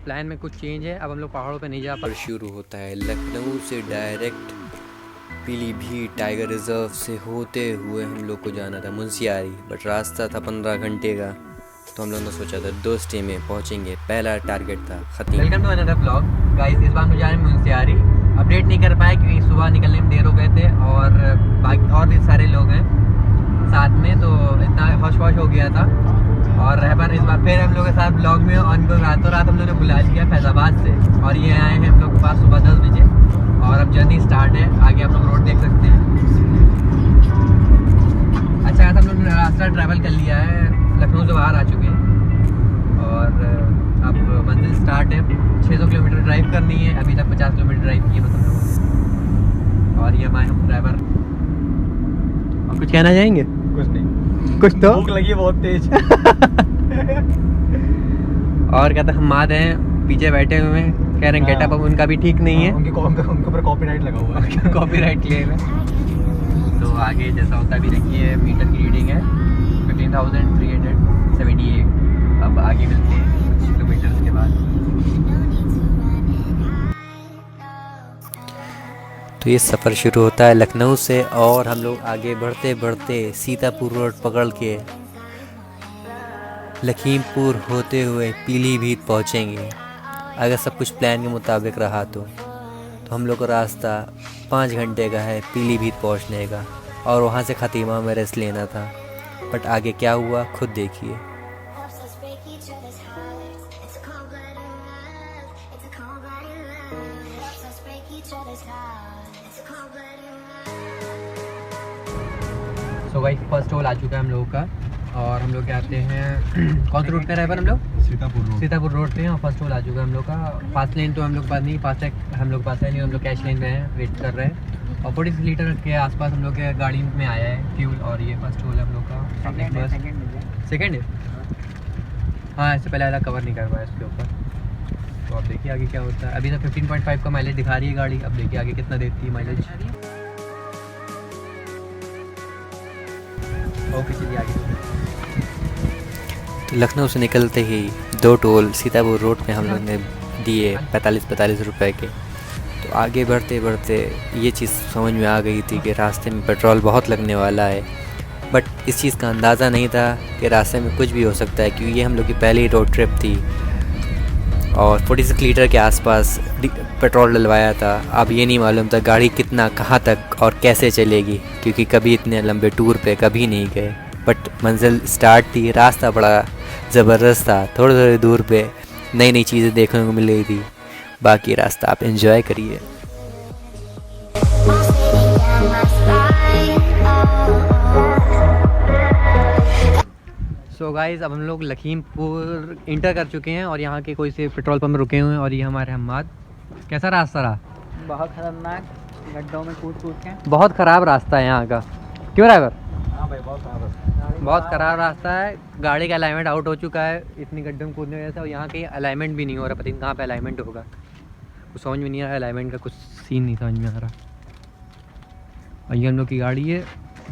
Plan में कुछ change है, अब हम लोग पहाड़ों पे नहीं जा पा। शुरू होता है लखनऊ से डायरेक्ट पीलीभीत टाइगर रिजर्व से होते हुए हम लोग को जाना था मुंशियारी, बट रास्ता था 15 घंटे का, तो हम लोगों ने सोचा था 2 स्टे में पहुंचेंगे। पहला टारगेट था खतीम। Welcome to another blog guys. इस बार मुझे जा रहे हैं मुंशियारी। अपडेट नहीं कर पाए क्योंकि सुबह निकलने में देर हो गए थे और बाकी और भी सारे लोग हैं साथ में, तो इतना हौश वौश हो गया था। और रहबर इस बार फिर हम लोग के साथ ब्लॉग में ऑन को रातों रात हम लोग ने बुला लिया फैजाबाद से, और ये आए हैं हम लोग के पास सुबह 10 बजे और अब जर्नी स्टार्ट है। आगे आप लोग रोड देख सकते हैं। अच्छा खासा हम लोग ने रास्ता ट्रैवल कर लिया है, लखनऊ से बाहर आ चुके हैं और अब मंजिल स्टार्ट है। 600 किलोमीटर ड्राइव करनी है, अभी तक 50 किलोमीटर ड्राइव किए मतलब लोगों ने। और ये हमारे हम ड्राइवर। और कुछ कहना चाहेंगे? कुछ नहीं, कुछ तो भूख लगी है बहुत तेज। और कहते हम माद हैं पीछे बैठे हुए हैं, कह रहे हैं गेटअप अब उनका भी ठीक नहीं है। उनके ऊपर कॉपीराइट लगा हुआ है। कॉपीराइट क्लेम है। तो आगे जैसा होता भी देखिए, मीटर की रीडिंग है 15,378। अब आगे मिलते हैं कुछ किलोमीटर्स के बाद। तो ये सफ़र शुरू होता है लखनऊ से और हम लोग आगे बढ़ते बढ़ते सीतापुर रोड पकड़ के लखीमपुर होते हुए पीलीभीत पहुँचेंगे। अगर सब कुछ प्लान के मुताबिक रहा तो हम लोग का रास्ता 5 घंटे का है पीलीभीत पहुँचने का, और वहाँ से खतीमा में रेस्ट लेना था। बट आगे क्या हुआ खुद देखिए। सो भाई फर्स्ट होल आ चुका है हम लोगों का और हम लोग आते हैं कौन से रूट पे रहे पर हम लोग सीतापुर रोड पे हैं और फर्स्ट होल आ चुका है हम लोग का। फास्ट लेन तो हम लोग पास नहीं, फास्ट हम लोग पास है नहीं, हम लोग कैश लेन पे हैं, वेट कर रहे हैं। और 40 लीटर के आसपास हम लोग के गाड़ी में आया है फ्यूल। और ये फर्स्ट होल हम लोग का सेकेंड है। हाँ, इससे पहले वाला कवर नहीं कर पाया इसके ऊपर। तो अब देखिए आगे क्या होता है। अभी तो 15.5 का माइलेज दिखा रही है गाड़ी, अब देखिए आगे कितना देती है माइलेज। ओके चलिए आगे। तो लखनऊ से निकलते ही 2 टोल सीतापुर रोड पे हम लोग ने दिए 45 रुपए के। तो आगे बढ़ते बढ़ते ये चीज़ समझ में आ गई थी कि रास्ते में पेट्रोल बहुत लगने वाला है, बट इस चीज़ का अंदाज़ा नहीं था कि रास्ते में कुछ भी हो सकता है, क्योंकि ये हम लोग की पहली रोड ट्रिप थी और 46 लीटर के आसपास पेट्रोल डलवाया था। अब ये नहीं मालूम था गाड़ी कितना कहाँ तक और कैसे चलेगी, क्योंकि कभी इतने लंबे टूर पे कभी नहीं गए। बट मंजिल स्टार्ट थी, रास्ता बड़ा ज़बरदस्त था, थोड़ी थोड़ी दूर पे नई नई चीज़ें देखने को मिल रही थी। बाकी रास्ता आप एंजॉय करिए। सो गाइस अब हम लोग लखीमपुर इंटर कर चुके हैं और यहाँ के कोई से पेट्रोल पंप रुके हुए हैं और ये हमारे हम्माद। कैसा रास्ता रहा? बहुत खतरनाक, गड्ढों में कूद कूद के। बहुत ख़राब रास्ता है यहाँ का, क्यों ड्राइवर? हाँ भाई, बहुत खराब है। बहुत ख़राब रास्ता है, गाड़ी का अलाइनमेंट आउट हो चुका है इतनी गड्ढों में कूदने की वजह से, और यहाँ के अलाइनमेंट भी नहीं हो रहा, पता नहीं कहाँ पे अलाइनमेंट होगा, कुछ समझ में नहीं आ रहा। अलाइनमेंट का कुछ सीन नहीं समझ में आ रहा। और ये हम लोग की गाड़ी है,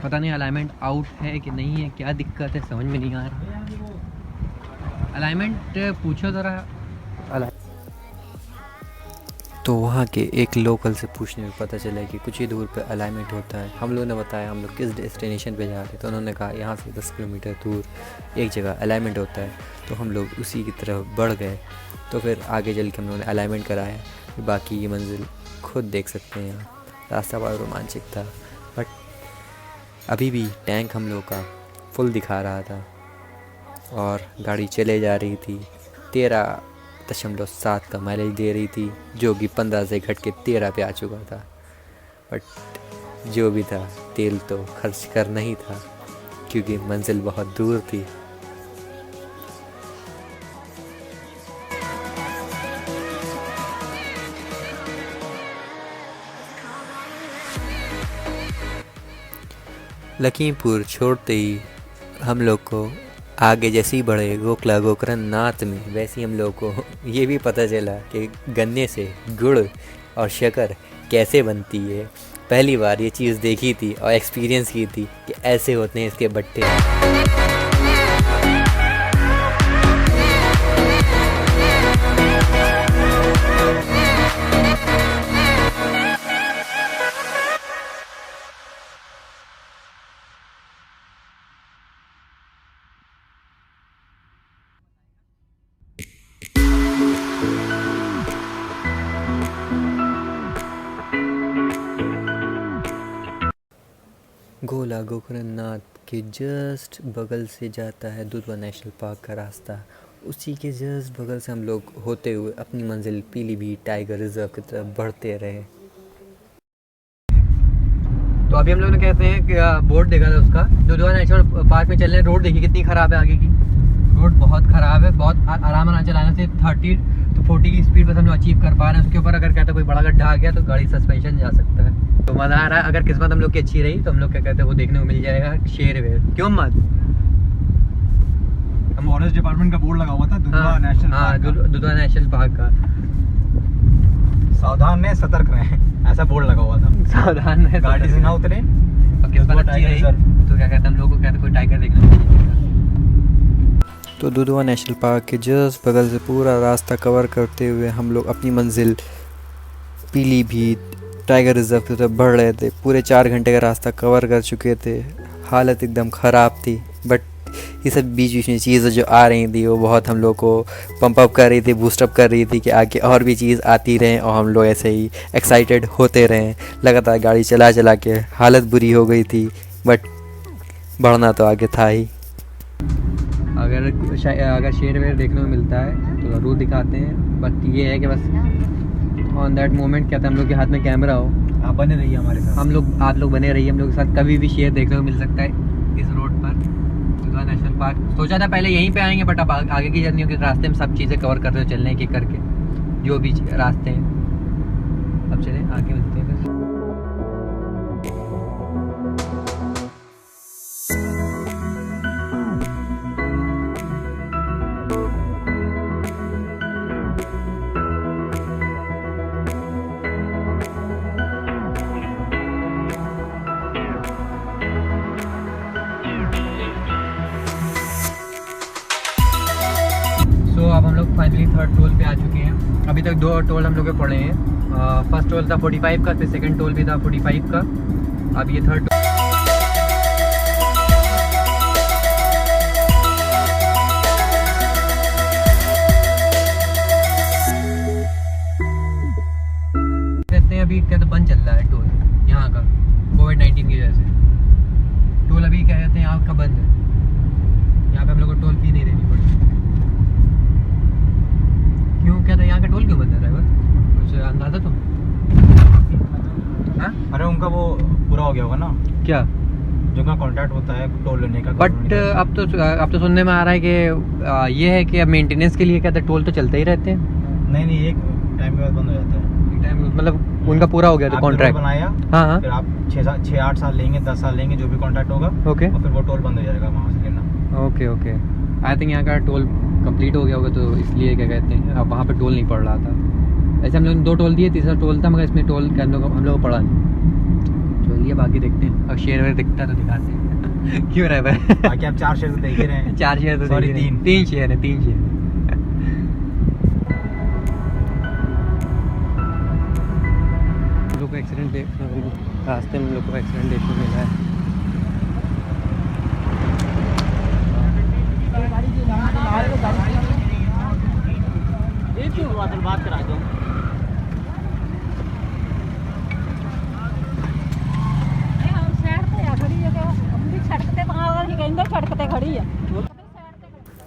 पता नहीं अलाइनमेंट आउट है कि नहीं है, क्या दिक्कत है समझ में नहीं आ रहा। अलाइनमेंट पूछो ज़रा। तो वहाँ के एक लोकल से पूछने में पता चला कि कुछ ही दूर पे अलाइनमेंट होता है। हम लोगों ने बताया हम लोग किस डेस्टिनेशन पे जा रहे हैं, तो उन्होंने कहा यहाँ से 10 किलोमीटर दूर एक जगह अलाइनमेंट होता है। तो हम लोग उसी की तरफ बढ़ गए। तो फिर आगे चल के हम लोगों ने अलाइनमेंट कराया। बाकी ये मंजिल खुद देख सकते हैं। यहाँ रास्ता बड़ा रोमांचक था, बट अभी भी टैंक हम लोग का फुल दिखा रहा था और गाड़ी चले जा रही थी। 13.7 का माइलेज दे रही थी, जो कि 15 से घट के 13 पे आ चुका था। बट जो भी था, तेल तो खर्च करना ही था, क्योंकि मंजिल बहुत दूर थी। लखीमपुर छोड़ते ही हम लोग को आगे जैसे ही बढ़े गोखला गोकरण नाथ में, वैसे ही हम लोग को ये भी पता चला कि गन्ने से गुड़ और शक्कर कैसे बनती है। पहली बार ये चीज़ देखी थी और एक्सपीरियंस की थी कि ऐसे होते हैं इसके बट्टे। गोला गोकर्णनाथ के जस्ट बगल से जाता है दुधवा नेशनल पार्क का रास्ता। उसी के जस्ट बगल से हम लोग होते हुए अपनी मंजिल पीलीभीत टाइगर रिजर्व की तरफ बढ़ते रहे। तो अभी हम लोग ने कहते हैं कि बोर्ड देखा था उसका, दुधवा नेशनल पार्क में चल रहे। रोड देखिए कितनी ख़राब है, आगे की रोड बहुत ख़राब है। बहुत आराम चलाने से 30 to 40 की स्पीड बस हम लोग अचीव कर पा रहे हैं। उसके ऊपर अगर कहते हैं कोई बड़ा गड्ढा आ गया तो गाड़ी सस्पेंशन जा सकता है। तो मज़ा आ रहा है। अगर किस्मत हम लोग की अच्छी रही तो हम लोग क्या कहते हैं वो देखने को मिल जाएगा शेरवेर। क्यों मत, फॉरेस्ट डिपार्टमेंट का बोर्ड लगा हुआ था दुधवा नेशनल पार्क का। दुधवा नेशनल पार्क का सावधान रहें, सतर्क रहें, ऐसा बोर्ड लगा हुआ था। सावधान है, गाड़ी से ना उतरे। और किस्मत अच्छी रही तो क्या कहते हैं हम लोग को कहते कोई टाइगर देखने को मिल जाएगा। तो दुधवा नेशनल पार्क के जस्ट बगल से पूरा रास्ता कवर करते हुए हम लोग अपनी मंजिल पीलीभीत टाइगर रिजर्व की तरफ बढ़ रहे थे। पूरे 4 घंटे का रास्ता कवर कर चुके थे। हालत एकदम ख़राब थी, बट ये सब बीच बीच में चीज़ें जो आ रही थी वो बहुत हम लोग को पंप अप कर रही थी, बूस्टअप कर रही थी कि आगे और भी चीज़ आती रहें और हम लोग ऐसे ही एक्साइटेड होते रहें। लगातार गाड़ी चला चला के हालत बुरी हो गई थी, बट बढ़ना तो आगे था ही। अगर शेरवेर देखने को मिलता है तो ज़रूर दिखाते हैं। बट ये है कि बस ऑन दैट मोमेंट क्या था हम लोग के हाथ में कैमरा हो, आप बने रहिए हमारे साथ। आप लोग बने रहिए हम लोग के साथ। कभी भी शेर देखने को मिल सकता है इस रोड पर, दुधवा नेशनल पार्क। सोचा था पहले यहीं पे आएंगे, बट अब आगे की जर्नी के रास्ते में सब चीज़ें कवर करते हुए चलने के करके जो भी रास्ते हैं। अब चलें आगे मिलते हैं फिर। तो अब हम लोग फाइनली 3rd टोल पे आ चुके हैं। अभी तक 2 टोल हम लोग के पड़े हैं। फर्स्ट टोल था 45 का, फिर सेकंड टोल भी था 45 का। अब ये 3rd कहते हैं। अभी क्या तो बंद चल रहा है टोल यहाँ का, कोविड-19 की वजह से। टोल अभी क्या कहते हैं यहाँ का बंद है। यहाँ पे हम लोग को टोल फी नहीं देनी पड़ी। क्यों कहते हैं यहाँ का टोल क्यों बंद है ड्राइवर, कुछ अंदाजा तुम? हाँ अरे उनका वो पूरा हो गया होगा ना, क्या जो का कॉन्ट्रैक्ट होता है टोल लेने का। बट अब तो सुनने में आ रहा है कि ये है कि अब मेंटेनेंस के लिए कहते हैं टोल तो चलते ही रहते हैं। नहीं, एक टाइम के बाद बंद हो जाता है। एक टाइम मतलब उनका पूरा हो गया तो कॉन्ट्रैक्ट बनाया। हाँ, फिर आप 6-8 साल लेंगे, 10 साल लेंगे, जो भी कॉन्ट्रैक्ट होगा। ओके, और फिर वो टोल बंद हो जाएगा वहाँ से लेना। ओके। आई थिंक यहाँ का टोल कंप्लीट हो गया होगा तो इसलिए क्या कहते हैं अब वहाँ पे टोल नहीं पड़ रहा था। ऐसे हम लोगों ने 2 टोल दिए, तीसरा टोल था मगर इसमें टोल हम लोग को पड़ा नहीं। चलिए बाकी देखते हैं। अब शेर वेर दिखता तो दिखाते हैं। क्यों रहे भाई, बाकी आप 4 शेयर तो देख ही रहे हैं। 4 शेयर तो सॉरी 3 शेयर है। 3 शेयर लोग को एक्सीडेंट रास्ते में लोग को एक्सीडेंट देखने को मिला है। बात करा दो।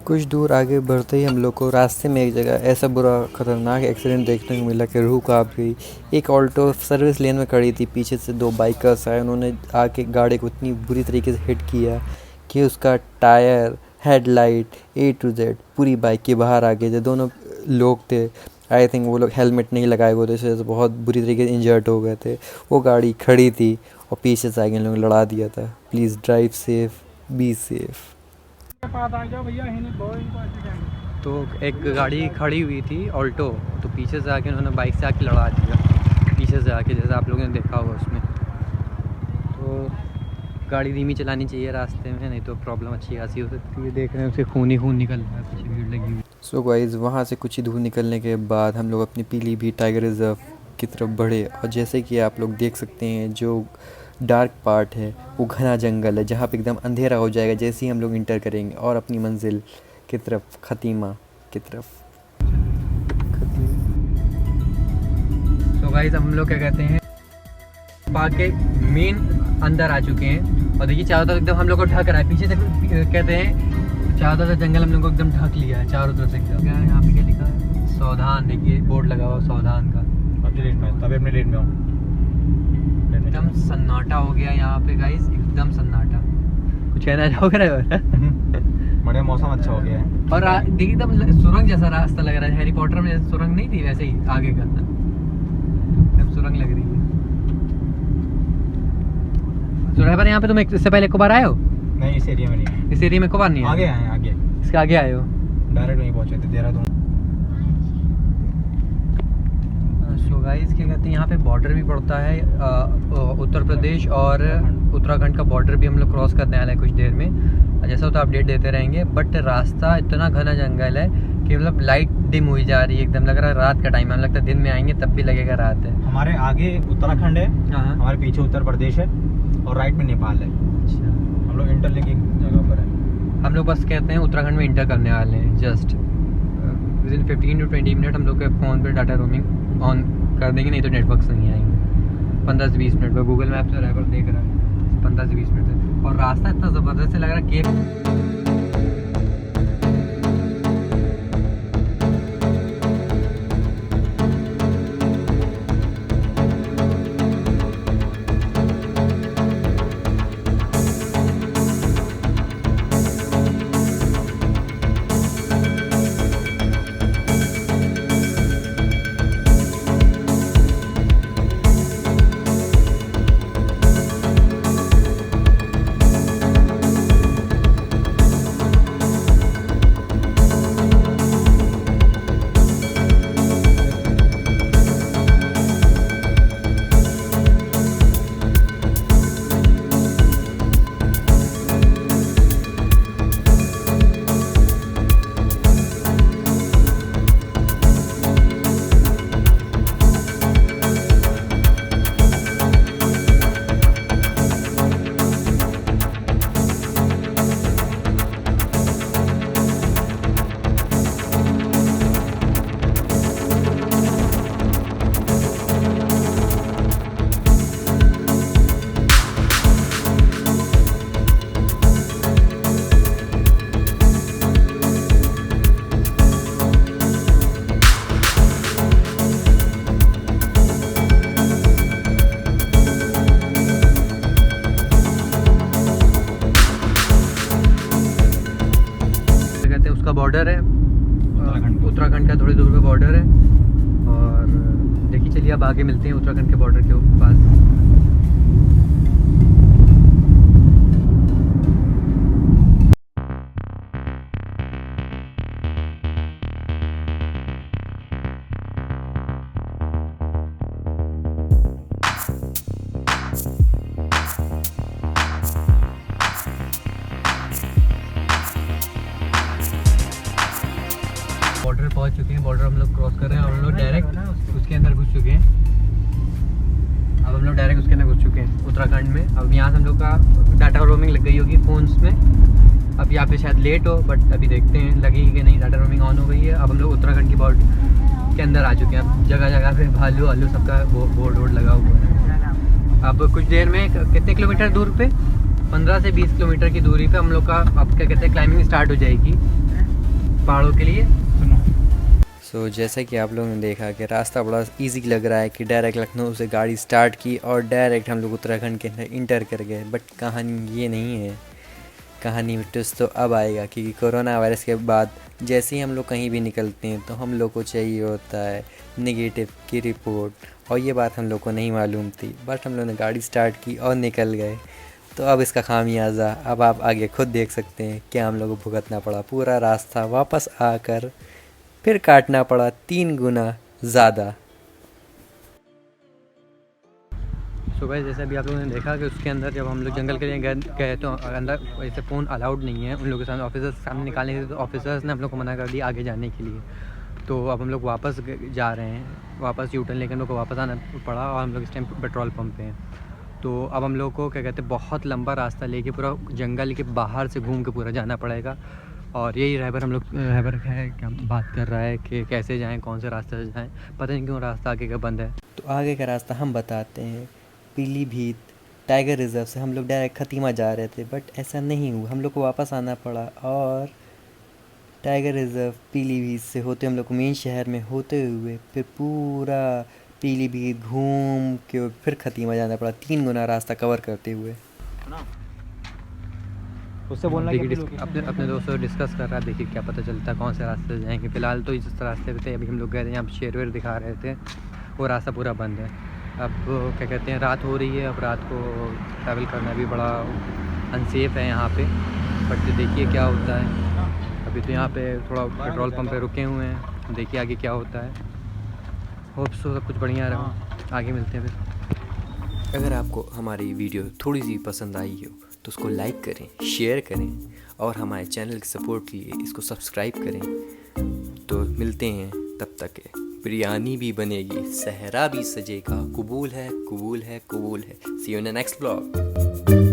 कुछ दूर आगे बढ़ते ही हम लोग को रास्ते में एक जगह ऐसा बुरा ख़तरनाक एक्सीडेंट देखने को मिला कि रूह कांप गई। एक ऑल्टो सर्विस लेन में खड़ी थी, पीछे से 2 बाइकर्स आए। उन्होंने आके गाड़ी को इतनी बुरी तरीके से हिट किया कि उसका tyre, headlight A to Z पूरी बाइक के बाहर आ गए। जो दोनों लोग थे, आई थिंक वो लोग हेलमेट नहीं लगाए हुए थे, इससे बहुत बुरी तरीके से इंजर्ड हो गए थे। वो गाड़ी खड़ी थी और पीछे से आगे लोग लड़ा दिया था। Please drive safe, be safe. तो एक गाड़ी खड़ी हुई थी ऑल्टो, तो पीछे से आके उन्होंने बाइक से आके लड़ा दिया, पीछे से आके, जैसा आप लोगों ने देखा होगा उसमें। तो गाड़ी धीमी चलानी चाहिए रास्ते में, नहीं तो प्रॉब्लम अच्छी खासी हो सकती है। देख रहे हैं उसे खून ही खून निकल रहा है, पीछे भीड़ लगी हुई। सो गाइस, वहाँ से कुछ ही दूर निकलने के बाद हम लोग अपनी पीलीभीत टाइगर रिजर्व की तरफ बढ़े। और जैसे कि आप लोग देख सकते हैं, जो डार्क पार्ट है वो घना जंगल है, जहाँ पे एकदम अंधेरा हो जाएगा जैसे ही हम लोग इंटर करेंगे और अपनी मंजिल की तरफ, खतीमा की तरफ। तो गाइस हम लोग क्या कहते हैं, पार्क के मेन अंदर आ चुके हैं। और देखिए चारों तरफ एकदम हम लोग को ढक रहा है, पीछे तक कहते हैं चारों तरफ जंगल हम लोग को एकदम ढक लिया है चारों तरफ से एकदम। क्या है यहाँ पे, क्या लिखा है, सावधान, देखिए बोर्ड लगा हुआ सावधान का। अपनी लेट में, तभी अपनी लेट में हूँ। एकदम सन्नाटा हो गया यहाँ पे गाइस, एकदम सन्नाटा। कुछ कहना चाहोगे ना? बढ़िया, मौसम अच्छा हो गया है। और देखिए एकदम सुरंग जैसा रास्ता लग रहा है, हैरी पॉटर में जैसे सुरंग नहीं थी वैसे ही आगे का एकदम सुरंग लग रही है। सुरंग पर यहाँ पे तुम इससे पहले एक बार आए हो? नहीं, इस एरिया में नहीं है। इस एरिया में एक बार नहीं आए? आगे आए हैं, आगे इसके आगे आए हो? डायरेक्ट नहीं पहुँचे थे, देहरादून। सो गाइस क्या कहते हैं, यहाँ पे बॉर्डर भी पड़ता है उत्तर प्रदेश और उत्तराखंड का बॉर्डर भी हम लोग क्रॉस करने वाला है कुछ देर में। जैसा होता अपडेट देते रहेंगे। बट रास्ता इतना घना जंगल है कि मतलब लाइट डिम हुई जा रही है, एकदम लग रहा है रात का टाइम है, लगता है दिन में आएंगे तब भी लगेगा रात है। हमारे आगे उत्तराखंड है, हाँ। हमारे पीछे उत्तर प्रदेश है और राइट में नेपाल है। अच्छा, हम लोग इंटरलिंकिंग जगह पर है। हम लोग बस कहते हैं उत्तराखंड में इंटर करने वाले हैं। Just with in 15 to 20 minute हम लोग के फ़ोन पे डाटा रोमिंग ऑन कर देंगे, नहीं तो नेटवर्क्स नहीं आएंगे। 15 से 20 मिनट में गूगल मैप से ड्राइवर देख रहा है 15 से 20 मिनट से। और रास्ता इतना ज़बरदस्त से लग रहा है कि बॉर्डर है उत्तराखंड का, थोड़ी दूर पे बॉर्डर है। और देखिए चलिए अब आगे मिलते हैं उत्तराखंड के बॉर्डर के पास। बॉर्डर पहुंच चुके हैं, बॉर्डर हम लोग क्रॉस कर रहे हैं और हम लोग डायरेक्ट उसके अंदर घुस चुके हैं। अब हम लोग डायरेक्ट उसके अंदर घुस चुके हैं उत्तराखंड में। अब यहाँ से हम लोग का डाटा रोमिंग लग गई होगी फ़ोन्स में। अब यहाँ पे शायद लेट हो, बट अभी देखते हैं लगेगी कि नहीं। डाटा रोमिंग ऑन हो गई है। अब हम लोग उत्तराखंड की बॉर्डर के अंदर आ चुके हैं। अब जगह जगह पे भालू आलू सबका बोर्ड वोर्ड लगा हुआ है। अब कुछ देर में कितने किलोमीटर दूर पे, 15 से 20 किलोमीटर की दूरी पे हम लोग का अब क्या कहते हैं क्लाइंबिंग स्टार्ट हो जाएगी पहाड़ों के लिए। सो जैसा कि आप लोगों ने देखा कि रास्ता बड़ा इजी लग रहा है कि डायरेक्ट लखनऊ से गाड़ी स्टार्ट की और डायरेक्ट हम लोग उत्तराखंड के अंदर इंटर कर गए। बट कहानी ये नहीं है, कहानी में ट्विस्ट तो अब आएगा क्योंकि कोरोना वायरस के बाद जैसे ही हम लोग कहीं भी निकलते हैं तो हम लोग को चाहिए होता है नेगेटिव की रिपोर्ट, और ये बात हम लोग को नहीं मालूम थी। बट हम लोग ने गाड़ी स्टार्ट की और निकल गए। तो अब इसका खामियाजा अब आप आगे खुद देख सकते हैं क्या हम लोग को भुगतना पड़ा। पूरा रास्ता वापस आकर फिर काटना पड़ा 3 गुना ज़्यादा। सुबह जैसे अभी आप लोगों ने देखा कि उसके अंदर जब हम लोग जंगल के लिए गए तो अंदर वैसे फ़ोन अलाउड नहीं है उन लोगों के सामने। ऑफिसर्स सामने निकालने के लिए तो ऑफिसर्स ने हम लोग को मना कर दिया आगे जाने के लिए। तो अब हम लोग वापस जा रहे हैं, वापस यूटर्न लेकर हम लोग को वापस आना पड़ा और हम लोग इस टाइम पेट्रोल पंप पे हैं। तो अब हम लोग को क्या कहते हैं बहुत लंबा रास्ता लेके पूरा जंगल के बाहर से घूम के पूरा जाना पड़ेगा। और यही ड्राइवर हम लोग ड्राइवर है क्या बात कर रहा है कि कैसे जाएं, कौन से रास्ते से जाएं, पता नहीं क्यों रास्ता आगे का बंद है। तो आगे का रास्ता हम बताते हैं। पीलीभीत टाइगर रिज़र्व से हम लोग डायरेक्ट खतीमा जा रहे थे, बट ऐसा नहीं हुआ, हम लोग को वापस आना पड़ा और टाइगर रिज़र्व पीलीभीत से होते हम लोग को मेन शहर में होते हुए फिर पूरा पीलीभीत घूम के फिर खतीमा जाना पड़ा, 3 गुना रास्ता कवर करते हुए। उससे बोलना कि अपने दोस्तों से डिस्कस कर रहा है, देखिए क्या पता चलता है कौन से रास्ते से जाएंगे। फ़िलहाल तो इस रास्ते पे थे, अभी हम लोग गए थे यहाँ शेर वेर दिखा रहे थे, वो रास्ता पूरा बंद है। अब क्या कहते हैं, रात हो रही है, अब रात को ट्रैवल करना भी बड़ा अनसेफ़ है यहाँ पे, बट देखिए क्या होता है। अभी तो यहाँ पे थोड़ा पेट्रोल पंप पे रुके हुए हैं, देखिए आगे क्या होता है। होप सो सब कुछ बढ़िया रहा, आगे मिलते हैं फिर। अगर आपको हमारी वीडियो थोड़ी सी पसंद आई हो तो उसको लाइक करें, शेयर करें और हमारे चैनल के सपोर्ट के लिए इसको सब्सक्राइब करें। तो मिलते हैं, तब तक बिरयानी भी बनेगी, सहरा भी सजेगा, कबूल है कबूल है कबूल है। See you in the next blog.